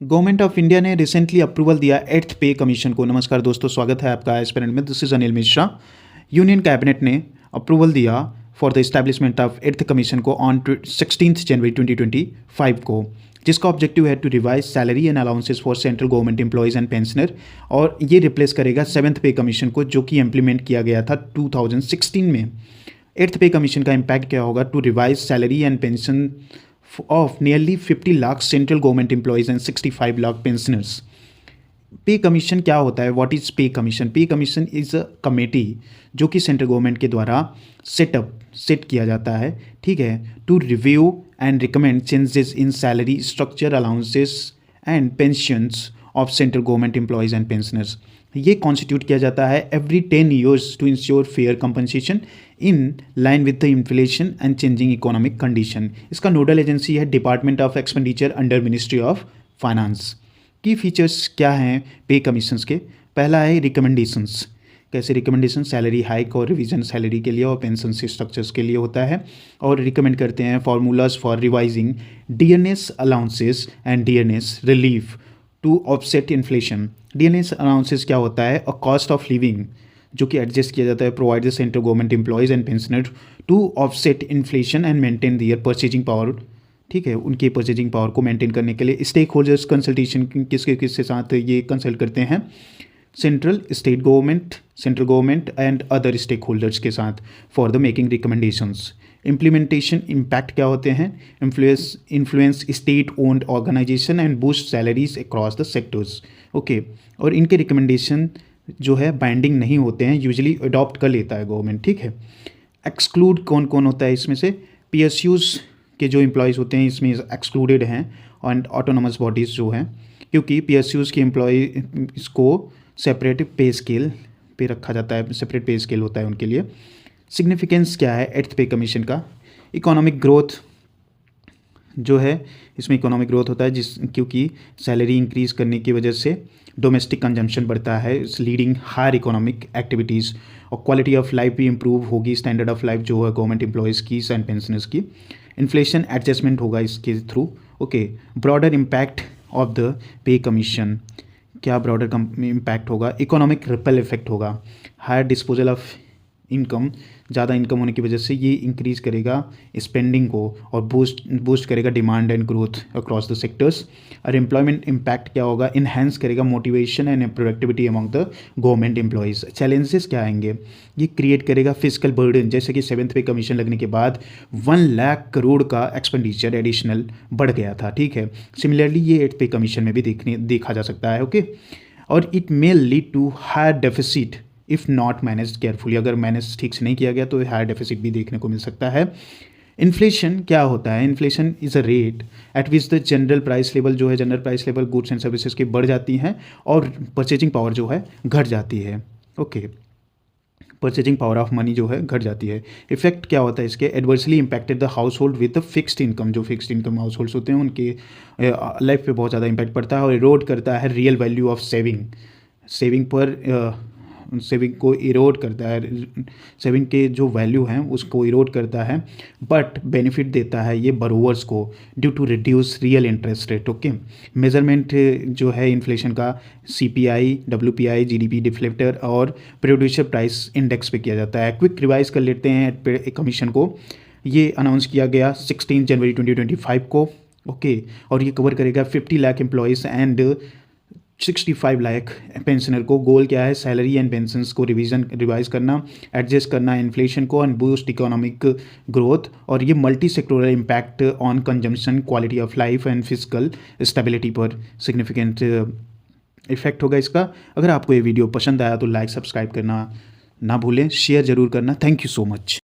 Government of India ने recently approval दिया eighth pay commission को। नमस्कार दोस्तों, स्वागत है आपका एस्पिरेंट में। This is Anil Mishra. Union cabinet ने अप्रूवल दिया for the establishment of eighth commission को ऑन 16 जनवरी 2025 को, जिसका ऑब्जेक्टिव है to revise salary and allowances for central government employees and pensioner. और ये रिप्लेस करेगा सेवन्थ पे कमीशन को, जो कि इम्प्लीमेंट किया गया था 2016 में। एट्थ पे कमीशन का इम्पैक्ट क्या होगा? To revise salary and pension of nearly 50 lakh central government employees and 65 lakh pensioners. पे कमीशन क्या होता है? व्हाट इज़ पे कमीशन? पे कमीशन इज़ अ कमेटी जो कि सेंट्रल गवर्नमेंट के द्वारा सेट किया जाता है, ठीक है, to review and recommend changes in salary structure, allowances and pensions of central government employees and pensioners. ये कॉन्स्टिट्यूट किया जाता है every 10 years to ensure fair compensation in line with the inflation and changing economic condition. इसका nodal agency है department of expenditure under ministry of finance. Key features क्या हैं pay commissions के? पहला है रिकमेंडेशंस। कैसे रिकमेंडेशन? सैलरी हाइक और revision salary के लिए और पेंशन स्ट्रक्चर्स के लिए होता है। और रिकमेंड करते हैं formulas for revising DNS allowances and DNS relief to offset inflation. DNS allowances क्या होता है? अ कॉस्ट ऑफ लिविंग जो कि एडजस्ट किया जाता है, provide the central government employees and pensioner to offset inflation and maintain their purchasing power. ठीक है, उनकी परचेजिंग पावर को मेंटेन करने के लिए स्टेक होल्डर्स कंसल्टेशन किसके साथ ये कंसल्ट करते हैं? Central government and other stakeholders के साथ for the making recommendations. Implementation impact क्या होते हैं? Influence state owned organization and boost salaries across the sectors. Okay, और इनके रिकमेंडेशन जो है बाइंडिंग नहीं होते हैं, यूजुअली अडॉप्ट कर लेता है गवर्नमेंट, ठीक है। एक्सक्लूड कौन कौन होता है इसमें से? पीएसयूज़ के जो एम्प्लॉयज़ होते हैं इसमें एक्सक्लूडेड हैं, एंड ऑटोनोमस बॉडीज़ जो हैं, क्योंकि पीएसयूज़ के एम्प्लॉयज़ को सेपरेट पे स्केल पे रखा जाता है, सेपरेट पे स्केल होता है उनके लिए। सिग्निफिकेंस क्या है एट्थ पे कमीशन का? इकोनॉमिक ग्रोथ जो है, इसमें इकोनॉमिक ग्रोथ होता है क्योंकि सैलरी इंक्रीज़ करने की वजह से डोमेस्टिक कंजम्पशन बढ़ता है, इस लीडिंग हायर इकोनॉमिक एक्टिविटीज़। और क्वालिटी ऑफ लाइफ भी इंप्रूव होगी, स्टैंडर्ड ऑफ लाइफ जो है गवर्नमेंट एम्प्लॉयज़ की एंड पेंशनर्स की। इन्फ्लेशन एडजस्टमेंट होगा इसके through. Okay, broader impact of the pay commission क्या ब्रॉडर इम्पैक्ट होगा? इकोनॉमिक रिपल इफेक्ट होगा। हायर डिस्पोजल ऑफ इनकम, ज़्यादा इनकम होने की वजह से ये इंक्रीज़ करेगा स्पेंडिंग को और बूस्ट करेगा demand and growth across the sectors. और एम्प्लॉयमेंट इम्पैक्ट क्या होगा? इन्हेंस करेगा motivation and productivity among the government employees. Challenges क्या आएंगे? ये क्रिएट करेगा फिजिकल बर्डन, जैसे कि सेवन्थ पे कमीशन लगने के बाद 1 लाख करोड़ का एक्सपेंडिचर एडिशनल बढ़ गया था, ठीक है। सिमिलरली ये एट्थ पे कमीशन में भी देखा जा सकता है, ओके। और it may lead to higher deficit if not manage carefully. अगर मैनेज ठीक से नहीं किया गया तो हायर डेफिसिट भी देखने को मिल सकता है। इन्फ्लेशन क्या होता है? Inflation is a rate at which the general price level जो है, general price level goods and services की बढ़ जाती हैं और परचेजिंग पावर जो है घट जाती है। Okay, purchasing power of money जो है घट जाती है। इफेक्ट क्या होता है इसके? Adversely impacted the house hold with the fixed income. जो फिक्स्ड इनकम हाउस होल्ड्स होते हैं उनके लाइफ पे बहुत ज़्यादा इम्पैक्ट पड़ता है और इरोड करता है रियल वैल्यू ऑफ सेविंग को इरोड करता है, सेविंग के जो वैल्यू हैं उसको इरोड करता है। बट बेनिफिट देता है ये बरोवर्स को due to reduce real interest rate. Okay, measurement जो है इन्फ्लेशन का CPI, WPI, GDP डिफ्लेक्टर और प्रोड्यूसर प्राइस इंडेक्स पे किया जाता है। क्विक रिवाइज कर लेते हैं कमीशन को। ये अनाउंस किया गया 16 जनवरी 2025 को, ओके। और ये कवर करेगा 50 lakh employees and 65 lakh pensioner को। गोल क्या है? सैलरी एंड पेंशन्स को रिवाइज करना, एडजस्ट करना इन्फ्लेशन को एंड बूस्ट इकोनॉमिक ग्रोथ। और ये multi sectoral impact on consumption, quality of life and physical stability पर सिग्निफिकेंट इफेक्ट होगा इसका। अगर आपको ये वीडियो पसंद आया तो लाइक सब्सक्राइब करना ना भूलें, शेयर ज़रूर करना। Thank you so much.